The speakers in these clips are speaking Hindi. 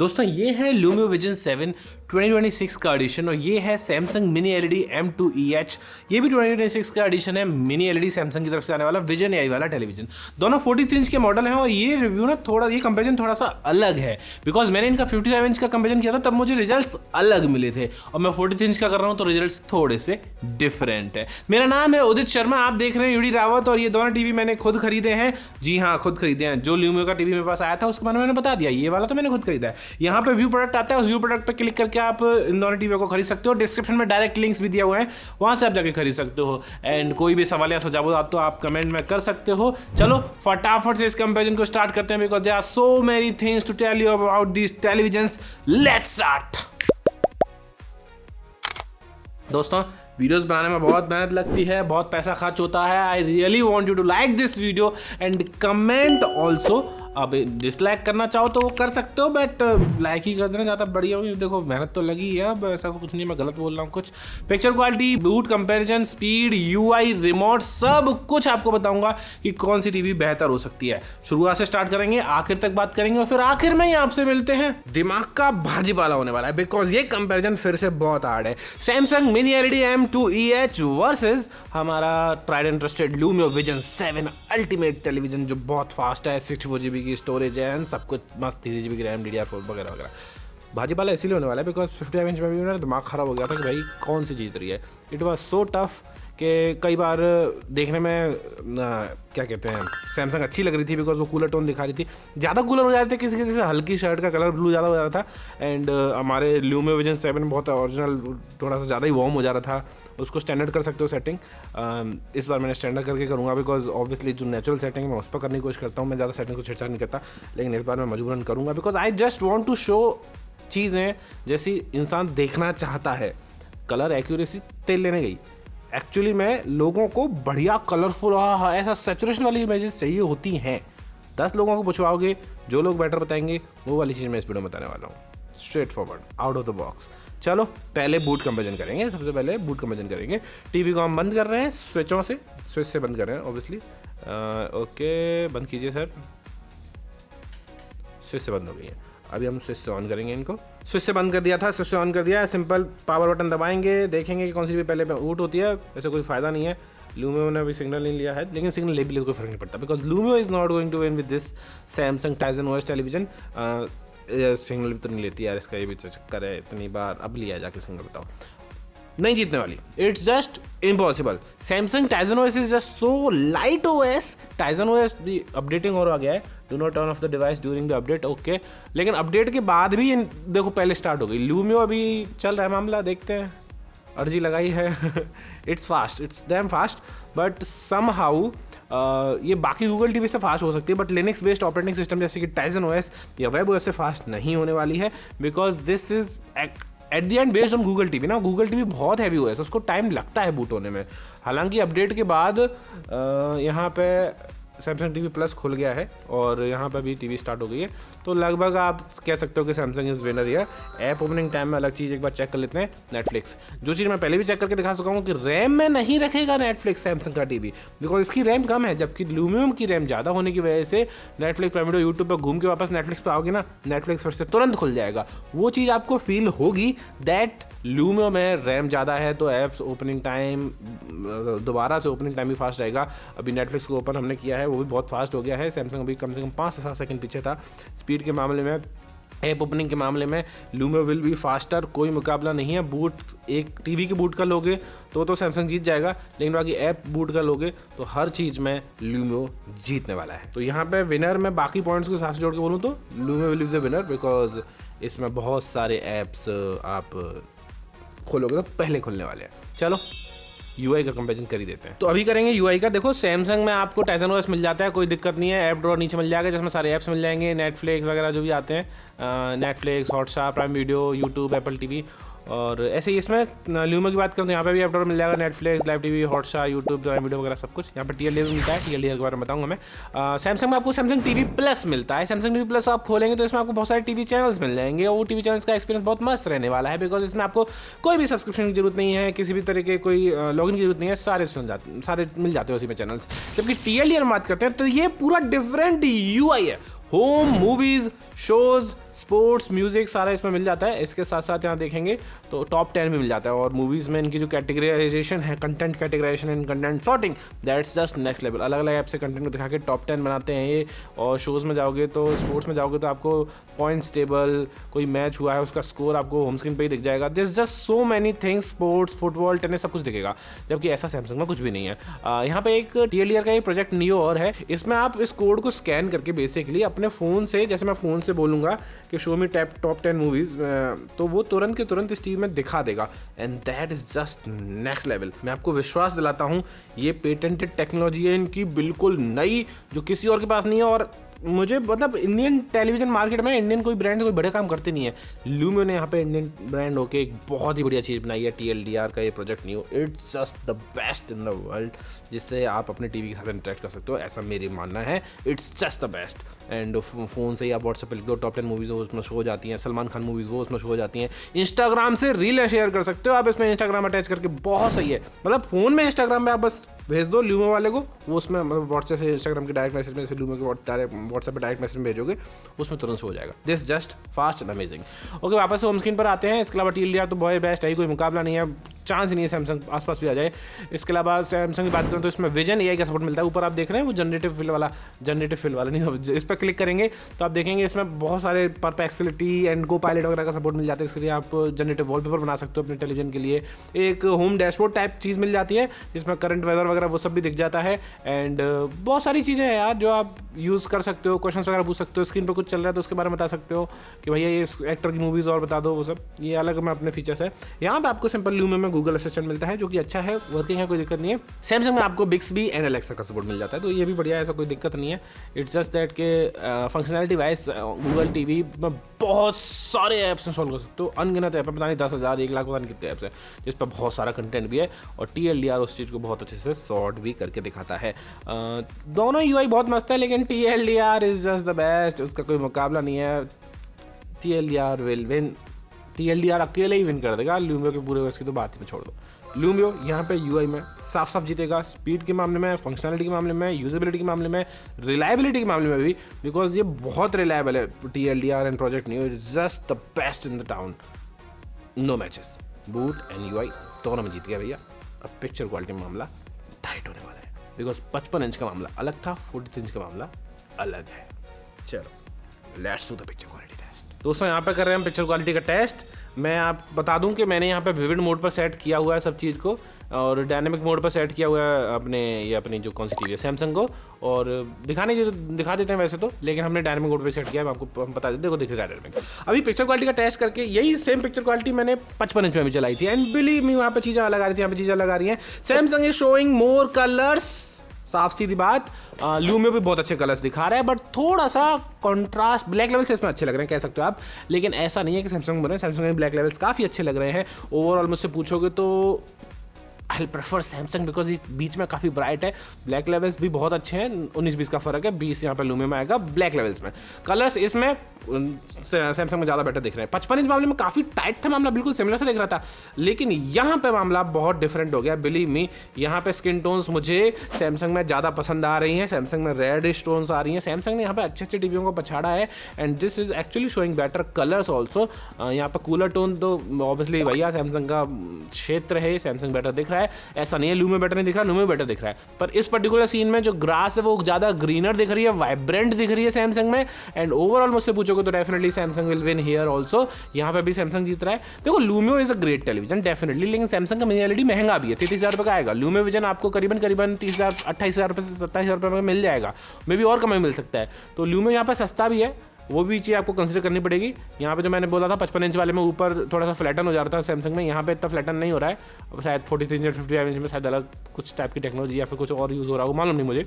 दोस्तों ये है Lumio Vision 7 2026 का एडिशन और ये है Samsung Mini LED M2EH। ये भी 2026 का एडिशन है। मिनी एलईडी सैमसंग की तरफ से आने वाला विजन AI वाला टेलीविजन। दोनों 43 इंच के मॉडल हैं और ये रिव्यू ना ये कंपेरिजन थोड़ा सा अलग है बिकॉज मैंने इनका 55 इंच का कंपेरिजन किया था, तब मुझे रिजल्ट्स अलग मिले थे और मैं 43 इंच का कर रहा हूँ तो रिजल्ट्स थोड़े से डिफरेंट है। मेरा नाम है उदित शर्मा, आप देख रहे हैं यूडी रावत और ये दोनों टीवी मैंने खुद खरीदे हैं। जी हाँ, खुद खरीदे हैं। जो Lumio का टीवी मेरे पास आया था उसके बारे में मैंने बता दिया, ये वाला तो मैंने खुद खरीदा है। यहाँ पे व्यू प्रोडक्ट आता है, उस व्यू प्रोडक्ट पे क्लिक करके आप इन दोनों टीवी को खरीद सकते हो। डिस्क्रिप्शन में डायरेक्ट लिंक्स भी दिया हुआ है, वहां से आप जाके खरीद सकते हो। एंड कोई भी सवाल या सुझाव आप तो आप कमेंट में कर सकते हो। चलो फटाफट से इस कंपैरिजन को स्टार्ट करते हैं because there are so many things to tell you about these televisions. Let's start. दोस्तों वीडियोस बनाने में बहुत मेहनत लगती है, बहुत पैसा खर्च होता है। I really want you to like this video and comment also. अब डिसलाइक करना चाहो तो वो कर सकते हो, बट लाइक ही कर देना ज़्यादा बढ़िया हो। देखो मेहनत तो लगी है, अब ऐसा कुछ नहीं, मैं गलत बोल रहा हूँ कुछ। Picture quality, boot comparison, speed, UI, remote, सब कुछ आपको बताऊंगा कि कौन सी टीवी बेहतर हो सकती है। शुरुआत से स्टार्ट करेंगे, आखिर तक बात करेंगे और फिर आखिर में ही आपसे मिलते हैं। दिमाग का भाजीपाला होने वाला है बिकॉज ये कंपैरिजन फिर से बहुत हार्ड है। Samsung mini LED M2EH versus हमारा tried and trusted Lumio Vision 7 ultimate television जो बहुत फास्ट है, 64GB की स्टोरेज है, सब कुछ मस्त, 3GB की रैम, DDR4 वगैरह वगैरह। भाजीपाला इसीलिए होने वाला है बिकॉज 55 इंच में भी मेरा दिमाग खराब हो गया था कि भाई कौन सी जीत रही है। इट वॉज सो टफ कि कई बार देखने में क्या कहते हैं सैमसंग अच्छी लग रही थी बिकॉज वो कूलर टोन दिखा रही थी। ज़्यादा कूलर हो जाते थे, किसी किसी से हल्की शर्ट का कलर ब्लू ज़्यादा हो जा रहा था। एंड हमारे Lumio Vision 7 बहुत ओरिजिनल, थोड़ा सा ज़्यादा ही वार्म हो जा रहा था। उसको स्टैंडर्ड कर सकते हो सेटिंग। इस बार मैंने स्टैंडर्ड करके करूँगा बिकॉज ऑब्वियसली जो नेचुरल सेटिंग है मैं उस पर करने की कोशिश करता हूँ। मैं ज़्यादा सेटिंग को छेड़छाड़ नहीं करता, लेकिन इस बार मैं मजबूरन करूँगा because I just want to show चीज़ें जैसी इंसान देखना चाहता है। कलर एक्यूरेसी तेल लेने गई, एक्चुअली में लोगों को बढ़िया कलरफुल ऐसा सैचुरेशन वाली इमेजेस चाहिए होती हैं। 10 लोगों को पूछवाओगे, जो लोग बेटर बताएंगे वो वाली चीज़ मैं इस वीडियो में बताने वाला हूँ। Straight forward, out of the box. चलो पहले बूट कंपैरिजन करेंगे। सबसे पहले बूट कंपैरिजन करेंगे। टीवी को हम बंद कर रहे हैं स्विचों से, स्विच से बंद कर रहे हैं ऑब्वियसली। ओके बंद कीजिए सर। स्विच से बंद हो गई है। अभी हम स्विच से ऑन करेंगे इनको। स्विच से बंद कर दिया था, स्विच से ऑन कर दिया। सिंपल पावर बटन दबाएंगे, देखेंगे कि कौन सी भी पहले बूट होती है। वैसे कोई फ़ायदा नहीं है, Lumio ने अभी सिग्नल नहीं लिया है, लेकिन सिग्नल ले भी ले कोई फर्क नहीं पड़ता because Lumio is not going to win with this Samsung Tizen OS television. Signal भी तो नहीं लेती यार, इसका ये भी चक्कर है। इतनी बार अब लिया जाके सिग्नल, बताओ, नहीं जीतने वाली। It's just impossible. Samsung Tizen OS is just so light OS। Tizen OS भी अपडेटिंग और आ गया है, do not turn off the device during the update. Okay, लेकिन अपडेट के बाद भी देखो पहले स्टार्ट हो गई। Lumio अभी चल रहा है मामला, देखते हैं, अर्जी लगाई है। It's fast, it's damn fast, but somehow ये बाकी गूगल टीवी से फास्ट हो सकती है, but Linux based operating system जैसे कि Tizen OS या वेब OS से फास्ट नहीं होने वाली है because this is at the end based on Google TV ना। गूगल टीवी बहुत हैवी OS, उसको टाइम लगता है बूट होने में। हालांकि अपडेट के बाद यहाँ पे सैमसंग टीवी प्लस खुल गया है और यहाँ पर भी टीवी स्टार्ट हो गई है, तो लगभग आप कह सकते हो कि सैमसंग इज विनर है। ऐप ओपनिंग टाइम में अलग चीज़ एक बार चेक कर लेते हैं। नेटफ्लिक्स, जो चीज़ मैं पहले भी चेक करके दिखा सका हूँ कि रैम में नहीं रखेगा नेटफ्लिक्स सैमसंग का टीवी बिकॉज इसकी रैम कम है, जबकि Lumio की रैम ज़्यादा होने की वजह से नेटफ्लिक्स प्राइम वीडियो यूट्यूब पर घूम के वापस नेटफ्लिक्स पर आओगे ना, नेटफ्लिक्स फिर से तुरंत खुल जाएगा। वो चीज़ आपको फील होगी दैट Lumio में रैम ज़्यादा है तो ऐप्स ओपनिंग टाइम, दोबारा से ओपनिंग टाइम भी फास्ट रहेगा। अभी नेटफ्लिक्स को ओपन हमने किया है, वो भी बहुत फास्ट हो गया है। सैमसंग अभी कम से कम 5 से 7 सेकंड पीछे था स्पीड के मामले में। ऐप ओपनिंग के मामले में Lumio विल भी फास्टर, कोई मुकाबला नहीं है। बूट एक टीवी के बूट का लोगे तो सैमसंग जीत जाएगा, लेकिन बाकी ऐप बूट का लोगे तो हर चीज़ में Lumio जीतने वाला है। तो यहाँ पे विनर में बाकी पॉइंट्स के साथ जोड़ के बोलूँ तो Lumio will be the winner because इसमें बहुत सारे ऐप्स आप खोलोगे तो पहले खुलने वाले हैं। चलो UI का कंपैरिजन कर ही देते हैं। तो अभी करेंगे UI का। देखो सैमसंग में आपको Tizen OS मिल जाता है, कोई दिक्कत नहीं है। ऐप ड्रॉर नीचे मिल जाएगा जिसमें सारे ऐप्स मिल जाएंगे, नेटफ्लिक्स वगैरह जो भी आते हैं, Netflix, Hotstar, prime video, YouTube, Apple TV. और ऐसे ही इसमें Lumio की बात करें तो यहाँ पे भी ऐप ड्रॉर मिल जाएगा, Netflix, live TV, Hotstar, YouTube, prime video वगैरह सब कुछ। यहाँ पर TLDR भी मिलता है, TLDR के बारे में बताऊंगा मैं। सैमसंग में आपको सैमसंग टीवी प्लस मिलता है। सैमसंग टीवी प्लस आप खोलेंगे तो इसमें आपको बहुत सारे टीवी चैनल्स मिल जाएंगे और वो टीवी चैनल्स का एक्सपीरियंस बहुत मस्त रहने वाला है बिकॉज इसमें आपको कोई भी सब्सक्रिप्शन की जरूरत नहीं है, किसी भी तरह के कोई लॉगिन की जरूरत नहीं है, सारे मिल जाते हैं उसी में चैनल्स। जबकि TLDR बात करते हैं तो ये पूरा डिफरेंट UI है। Home, movies, shows, sports, music सारा इसमें मिल जाता है। इसके साथ साथ यहाँ देखेंगे तो टॉप 10 भी मिल जाता है। और मूवीज़ में इनकी जो कैटेगराइजेशन है, content categorisation and content sorting, that's just next level. अलग अलग ऐप से कंटेंट को दिखा के टॉप 10 बनाते हैं ये। और शोज़ में जाओगे तो, स्पोर्ट्स में जाओगे तो आपको पॉइंट्स टेबल, कोई मैच हुआ है उसका स्कोर आपको होम स्क्रीन पे ही दिख जाएगा। This just so many things, sports, football, tennis, सब कुछ दिखेगा, जबकि ऐसा सैमसंग में कुछ भी नहीं है। यहाँ पे एक TLDR का ये प्रोजेक्ट नियो और है। इसमें आप इस कोड को स्कैन करके बेसिकली अपने फ़ोन से, जैसे मैं फ़ोन से बोलूँगा कि शो मी टॉप 10 मूवीज़, तो वो तुरंत के तुरंत इस टीवी में दिखा देगा। And that is just next level. मैं आपको विश्वास दिलाता हूँ, ये पेटेंटेड टेक्नोलॉजी है इनकी, बिल्कुल नई, जो किसी और के पास नहीं है। और मुझे मतलब इंडियन टेलीविजन मार्केट में इंडियन कोई ब्रांड कोई बड़े काम करते नहीं है। लूमियो ने यहाँ पे इंडियन ब्रांड होके एक बहुत ही बढ़िया चीज़ बनाई है, TLDR का ये project neo. It's just the best in the world, जिससे आप अपने टीवी के साथ इंटरेक्ट कर सकते हो, ऐसा मेरी मानना है। It's just the best. And phone से ही आप व्हाट्सएप पे लिख दो टॉप 10 मूवीज़, वो उसमें शो हो जाती हैं। सलमान खान मूवीज़ वो उसमें शो हो जाती हैं। इंस्टाग्राम से रील शेयर कर सकते हो आप इसमें, इंस्टाग्राम अटैच करके, बहुत सही है। मतलब फ़ोन में इंस्टाग्राम में आप बस भेज दो लूमियो वाले को, वो उसमें मतलब व्हाट्सएप से इंस्टाग्राम के डायरेक्ट मैसेज में से लूमियो के व्हाट्सएप पे डायरेक्ट मैसेज में भेजोगे, उसमें तुरंत हो जाएगा। This just fast and amazing. Okay, वापस से होम स्क्रीन पर आते हैं। इसके अलावा TLDR तो बहुत बेस्ट है, कोई मुकाबला नहीं है, चांस ही नहीं है सैमसंग आसपास भी आ जाए। इसके अलावा सैमसंग की बात करें तो इसमें विजन AI का सपोर्ट मिलता है। ऊपर आप देख रहे हैं वो जनरेटिव फिल वाला नहीं, इस पर क्लिक करेंगे तो आप देखेंगे इसमें बहुत सारे परप्लेक्सिटी एंड गो पायलट वगैरह का सपोर्ट मिल जाता है। इसके लिए आप जनरेटिव वॉलपेपर बना सकते हो अपने टेलीविजन के लिए। एक होम डैशबोर्ड टाइप चीज़ मिल जाती है जिसमें करंट वेदर वगैरह वो सब भी दिख जाता है। एंड बहुत सारी चीज़ें हैं यार जो आप यूज़ कर सकते हो, क्वेश्चन वगैरह पूछ सकते हो। स्क्रीन पर कुछ चल रहा है तो उसके बारे में बता सकते हो कि भैया ये एक्टर की मूवीज़ और बता दो, वो सब ये अलग में अपने फीचर्स है। यहाँ पे आपको सिंपल लूमियो में गूगल असिस्टेंट मिलता है जो कि अच्छा है, वर्किंग है, कोई दिक्कत नहीं है। सैमसंग में आपको बिक्सबी एंड एलेक्सा का सपोर्ट मिल जाता है, तो ये भी बढ़िया है, ऐसा कोई दिक्कत नहीं है। इट्स जस्ट दैट के फंक्शनैलिटी वाइज गूगल टीवी में बहुत सारे ऐप्स इंस्टॉल कर सकते हो, अनगिनत ऐप है, पता नहीं 10,000 1 लाख पता नहीं कितने ऐप्स हैं जिस पर बहुत सारा कंटेंट भी है। और TLDR उस चीज़ को बहुत अच्छे से सॉर्ट भी करके दिखाता है। दोनों UI बहुत मस्त है, लेकिन TLDR is just the best, उसका कोई मुकाबला नहीं है। TLDR विल विन, TLDR अकेले ही विन कर देगा लूमियो के पूरे, उसकी तो बात ही छोड़ दो। लूमियो यहाँ पे UI में साफ साफ जीतेगा, स्पीड के मामले में, फंक्शनलिटी के मामले में, यूजेबिलिटी के मामले में, रिलायबिलिटी के मामले में भी, बिकॉज ये बहुत रिलायबल है। TLDR and project Neo is just the best in the town, no matches. Boot and UI दोनों में जीत गया भैया। अब पिक्चर क्वालिटी में मामला टाइट होने वाला है, बिकॉज 55 इंच का मामला अलग था, 40 इंच का मामला अलग है। चलो let's do the picture quality test. दोस्तों यहाँ पे कर रहे हैं हम पिक्चर क्वालिटी का टेस्ट। मैं आप बता दूं कि मैंने यहाँ पे विविड मोड पर सेट किया हुआ है सब चीज़ को, और डायनेमिक मोड पर सेट किया हुआ है अपनी जो कौन सी टीवी है सैमसंग को, और दिखा देते हैं वैसे तो, लेकिन हमने डायनेमिक मोड पर सेट किया है। आपको हम बता देते, देखो दिख रहा है डायनेमिक। अभी पिक्चर क्वालिटी का टेस्ट करके यही सेम पिक्चर क्वालिटी मैंने 55 इंच में भी चलाई थी, एंड बिलीव मी वहाँ पर चीज़ें अलग आ रही थी, यहाँ पर चीज़ें अलग आ रही हैं। Samsung is showing more colours, साफ सीधी बात। लूमियो भी बहुत अच्छे कलर्स दिखा रहा है, बट थोड़ा सा कॉन्ट्रास्ट ब्लैक लेवल्स इसमें अच्छे लग रहे हैं, कह सकते हो आप, लेकिन ऐसा नहीं है कि सैमसंग बने। सैमसंग में ब्लैक लेवल्स काफ़ी अच्छे लग रहे हैं। ओवरऑल मुझसे पूछोगे तो आई प्रेफर सैमसंग, बिकॉज ये बीच में काफ़ी ब्राइट है। ब्लैक लेवल्स भी बहुत अच्छे हैं, 19-20 का फर्क है, 20 यहाँ पे लूमियो में आएगा ब्लैक लेवल्स में। कलर्स इसमें सैमसंग में ज़्यादा बेटर दिख रहे हैं। 55 इंच मामले में काफ़ी टाइट था मामला, बिल्कुल सिमिलर से दिख रहा था, लेकिन यहाँ पे मामला बहुत डिफरेंट हो गया। बिलीव मी, यहाँ पे स्किन टोन्स मुझे सैमसंग में ज़्यादा पसंद आ रही हैं। सैमसंग में रेडिश टोन्स आ रही हैं। सैमसंग ने यहाँ पे अच्छे टीवियों को पछाड़ा है, and this is actually showing better colours also. यहाँ पे कूलर टोन तो ऑब्वियसली भैया सैमसंग का क्षेत्र है, सैमसंग बेटर दिख रहा है, ऐसा नहीं है लूमियो बेटर नहीं दिख रहा, लूमियो बेटर दिख रहा है। पर इस पर्टिकुलर सीन में जो ग्रास है वो ज़्यादा ग्रीनर दिख रही है, वाइब्रेंट दिख रही है सैमसंग में। एंड ओवरऑल मुझसे पूछोगे तो definitely Samsung will win here also. यहाँ पे भी सैमसंग जीत रहा है। देखो Lumio is a great television definitely, लेकिन सैमसंग का मिनी एलईडी महंगा भी है, 33,000 रुपये का आएगा। लूमियो विजन आपको करीबन 30,000 28,000 रुपये से 27,000 रुपये में मिल जाएगा, मे भी और कम मिल सकता है। तो लूमियो यहाँ पर सस्ता भी है, वो भी चीज़ आपको कंसिडर करनी पड़ेगी। यहाँ पे जो मैंने बोला था 55 इंच वाले में ऊपर थोड़ा सा फ्लैटन हो जाता है सैमसंग में, यहाँ पे इतना फ्लैटन नहीं हो रहा है। अब शायद 43 इंच 55 इंच में शायद अलग कुछ टाइप की टेक्नोलॉजी या फिर कुछ और यूज़ हो रहा हो, मालूम नहीं मुझे।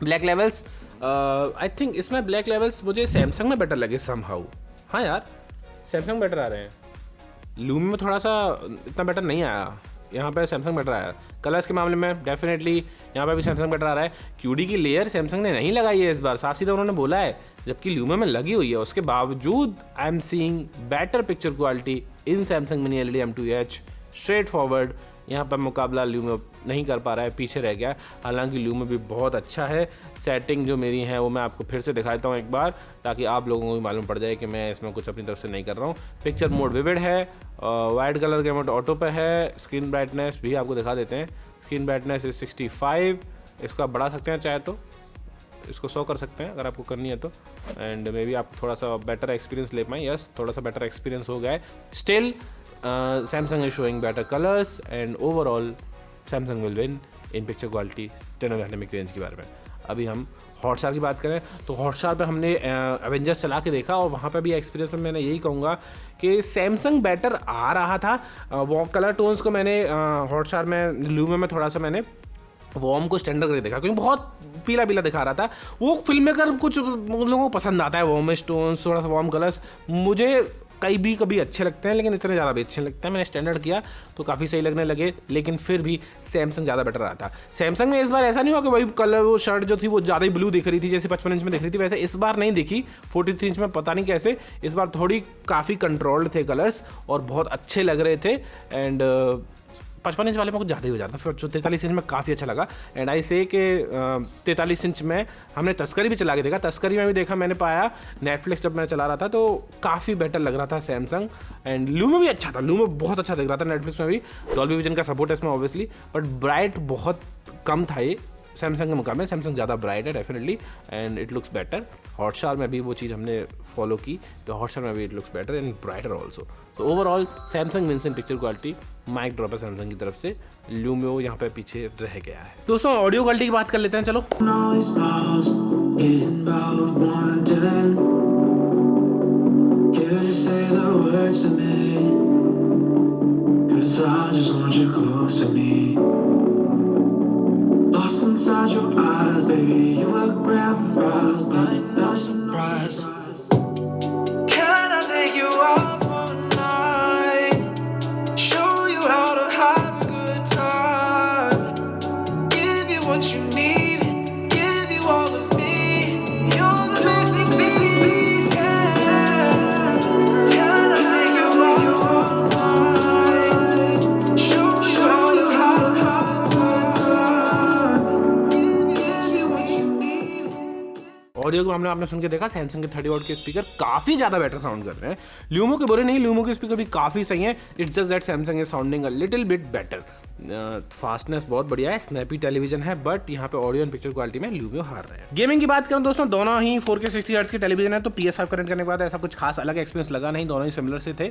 ब्लैक लेवल्स आई थिंक इसमें ब्लैक लेवल्स मुझे सैमसंग में बेटर लगे समहाउ। हाँ यार सैमसंग बेटर आ रहे हैं, लूमियो में थोड़ा सा इतना बेटर नहीं आया, यहाँ पे सैमसंग बेटर आया। कलर्स के मामले में डेफिनेटली यहाँ पे भी सैमसंग बेटर आ रहा है। QD की लेयर सैमसंग ने नहीं लगाई है इस बार, साफ सीधा उन्होंने बोला है, जबकि लूमियो में लगी हुई है। उसके बावजूद I am seeing better picture quality in Samsung mini LED M2H, straight forward यहाँ पर मुकाबला लूमियो नहीं कर पा रहा है, पीछे रह गया। हालांकि लूमियो भी बहुत अच्छा है। सेटिंग जो मेरी है वो मैं आपको फिर से दिखाता हूँ एक बार, ताकि आप लोगों को भी मालूम पड़ जाए कि मैं इसमें कुछ अपनी तरफ से नहीं कर रहा हूँ। पिक्चर मोड विविड है, वाइट कलर के मोड ऑटो पे है। स्क्रीन ब्राइटनेस भी आपको दिखा देते हैं। स्क्रीन ब्राइटनेस इज 65, इसको आप बढ़ा सकते हैं चाहे तो, इसको 100 कर सकते हैं अगर आपको करनी है तो। एंड मे बी आप थोड़ा सा बेटर एक्सपीरियंस ले पाएँ। यस, थोड़ा सा बेटर एक्सपीरियंस हो गया है। Still Samsung is showing better colors and overall Samsung will win in picture quality 10 dynamic range के बारे में। अभी हम हॉटस्टार की बात करें तो हॉटस्टार पे हमने एवेंजर्स चला के देखा और वहाँ पे भी एक्सपीरियंस में मैंने यही कहूँगा कि सैमसंग बेटर आ रहा था। वो कलर टोन्स को मैंने हॉटस्टार में लूमियो में थोड़ा सा मैंने वॉर्म को स्टैंडर्ड करके देखा, क्योंकि बहुत पीला पीला दिखा रहा था। वो फिल्म मेकर कुछ लोगों को पसंद आता है वॉर्मिश टोन्स, थोड़ा सा वॉर्म कलर्स। मुझे कभी अच्छे लगते हैं लेकिन इतने ज़्यादा भी अच्छे लगते हैं। मैंने स्टैंडर्ड किया तो काफ़ी सही लगने लगे, लेकिन फिर भी सैमसंग ज़्यादा बेटर रहा था। सैमसंग में इस बार ऐसा नहीं हुआ कि भाई कलर वो शर्ट जो थी वो ज़्यादा ही ब्लू दिख रही थी, जैसे 55 इंच में दिख रही थी वैसे इस बार नहीं दिखी। 43 इंच में पता नहीं कैसे इस बार थोड़ी काफ़ी कंट्रोल्ड थे कलर्स और बहुत अच्छे लग रहे थे। एंड 55 इंच वाले में कुछ ज़्यादा ही हो जाता, फिर 43 इंच में काफ़ी अच्छा लगा। एंड आई से कि 43 इंच में हमने तस्करी भी चला के देखा, तस्करी में भी देखा मैंने पाया नेटफ्लिक्स जब मैं चला रहा था तो काफ़ी बेटर लग रहा था सैमसंग। एंड लूमियो भी अच्छा था, लूमियो बहुत अच्छा दिख रहा था नेटफ्लिक्स में भी। डॉल्बी विजन का सपोर्ट है इसमें ऑब्वियसली, बट ब्राइट बहुत कम था ये सैमसंग के मुकाबले। सैमसंग ज़्यादा ब्राइट है definitely and it looks better. Hotstar में भी वो चीज़ हमने फॉलो की तो हॉटस्टार में भी it looks better and brighter also. तो overall Samsung wins in picture quality. Mic drop है सैमसंग की तरफ से, लूमियो यहाँ पे पीछे रह गया है। दोस्तों ऑडियो क्वालिटी की बात कर लेते हैं, चलो। Lost inside your eyes, baby, you were grandpa's, but I know surprise. Can I take you out for a night? Show you how to have a good time. Give you what you need, give you all of me. You're the missing piece, yeah. Can I take you out for a night? Show you how you have a good time. Audio के मामले में आपने सुन के देखा सैमसंग के 30 वॉट के स्पीकर काफ़ी ज़्यादा बेटर साउंड कर रहे हैं। लूमियो के बुरे नहीं, लूमियो के स्पीकर भी काफ़ी सही हैं। It's just that Samsung is sounding a little bit better. Fastness बहुत बढ़िया है, स्नैपी टेलीविजन है, बट यहाँ पे ऑडियो एंड पिक्चर क्वालिटी में लूमियो हार रहे हैं। गेमिंग की बात करें दोस्तों, दोनों ही 4K 60 हर्ट्ज के टेलीविजन है, तो PS5 कनेक्ट करने के बाद ऐसा कुछ खास अलग एक्सपीरियंस लगा नहीं, दोनों ही सिमिलर से थे।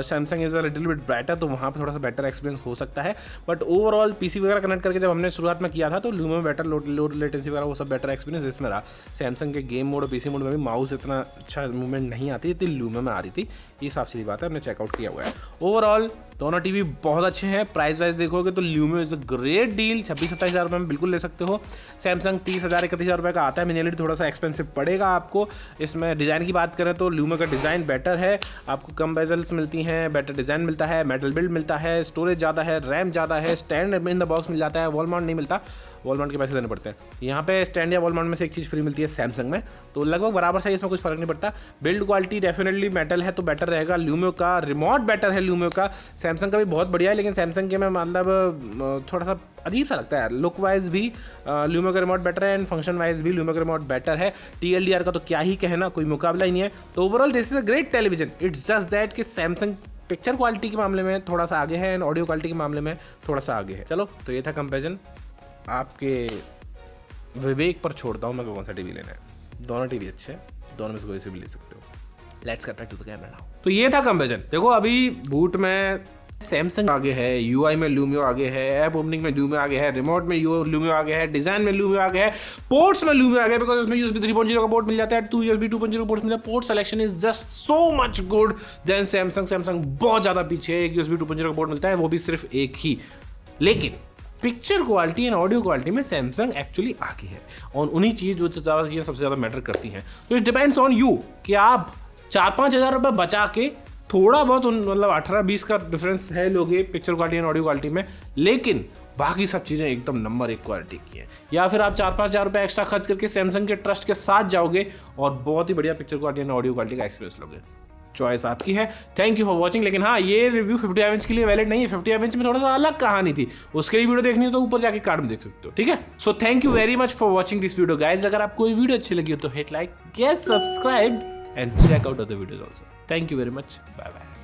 Samsung is a little bit brighter, तो वहाँ पर थोड़ा सा बेटर एक्सपीरियंस हो सकता है, बट ओवरऑल PC वगैरह कनेक्ट करके जब हमने शुरुआत में किया था तो लूमियो बेटर, लोड लेटेंसी वगैरह वो सब बेटर एक्सपीरियंस इसमें रहा। सैमसंग के गेम मोड और PC मोड में भी माउस इतना अच्छा मूवमेंट नहीं आती जितनी लूमियो में आ रही थी, ये साफ सीधी बात है, हमने चेकआउट किया हुआ है। ओवरऑल दोनों टीवी बहुत अच्छे हैं। प्राइस वाइज देखोगे तो लूमियो इज अ ग्रेट डील, 26-27 हज़ार रुपये में बिल्कुल ले सकते हो। सैमसंग 30,000-31 हज़ार रुपये का आता है, मिनियलिटी थोड़ा सा एक्सपेंसिव पड़ेगा आपको। इसमें डिज़ाइन की बात करें तो लूमियो का डिज़ाइन बेटर है, आपको कम बेजल्स मिलती हैं, बेटर डिज़ाइन मिलता है, मेटल बिल्ड मिलता है, स्टोरेज ज़्यादा है, रैम ज़्यादा है, स्टैंड इन द बॉक्स मिल जाता है, वॉल माउंट नहीं मिलता, वॉल माउंट के पैसे देने पड़ते हैं। यहाँ पे स्टैंड या वॉल माउंट में से एक चीज़ फ्री मिलती है सैमसंग में, तो लगभग बराबर सा, इसमें कुछ फर्क नहीं पड़ता। बिल्ड क्वालिटी डेफिनेटली मेटल है तो बेटर रहेगा लूमियो का। रिमोट बेटर है लूमियो का, सैमसंग का भी बहुत बढ़िया है, लेकिन सैमसंग के में मतलब थोड़ा सा अजीब सा लगता है। लुक वाइज भी लूमियो का रिमोट बेटर है एंड फंक्शन वाइज भी लूमियो का रिमोट बेटर है। TLDR का तो क्या ही कहना, कोई मुकाबला ही नहीं है। तो overall this is a great television. It's just that कि सैमसंग पिक्चर क्वालिटी के मामले में थोड़ा सा आगे है एंड ऑडियो क्वालिटी के मामले में थोड़ा सा आगे है। चलो, तो ये था कंपेरिजन, आपके विवेक पर छोड़ता हूँ मैं कौन सा टीवी लेना है। दोनों टीवी अच्छे हैं, दोनों में से कोई से भी ले सकते हो। Let's get back to the camera now. तो ये था कंपेरिजन। देखो अभी बूट में सैमसंग आगे है, UI में लूमियो आगे है, ऐप ओपनिंग में लूमियो आगे है, रिमोट में लूमियो आगे है, डिजाइन में लूमियो आगे है, पोर्ट्स में लूमियो आगे है, बिकॉज उसमें USB 3.0 का पोर्ट मिल जाता है, USB 2.0 पोर्ट्स मिल जाता है। Port selection is just so much good then Samsung. Samsung बहुत ज़्यादा पीछे है, USB 2.0 का पोर्ट मिलता है, वो भी सिर्फ एक ही। लेकिन picture quality and audio quality में सैमसंग एक्चुअली आगे है, और उन्हीं चीज़ जो ज़्यादा चीज़ें सबसे ज़्यादा मैटर करती हैं। तो इट डिपेंड्स ऑन यू कि आप 4-5 हज़ार रुपये बचा के थोड़ा बहुत मतलब 18-20 का डिफरेंस है लोगे picture quality and audio quality में, लेकिन बाकी सब चीज़ें एकदम नंबर 1 क्वालिटी की हैं। या फिर आप 4-5 हज़ार रुपये एक्स्ट्रा खर्च करके सैमसंग के ट्रस्ट के साथ जाओगे और बहुत ही बढ़िया picture quality and audio quality का एक्सपीरियंस लोगे। चॉइस आपकी है। Thank you for watching. लेकिन हाँ, ये रिव्यू 55 इंच के लिए वैलिड नहीं है। 55 इंच में थोड़ा सा अलग कहानी थी, उसके लिए वीडियो देखनी हो तो ऊपर जाके कार्ड में देख सकते हो, ठीक है। So thank you very much for watching this video guys. अगर आपको ये वीडियो अच्छी लगी हो तो hit like, get subscribe and check out other videos also. Thank you very much, bye bye.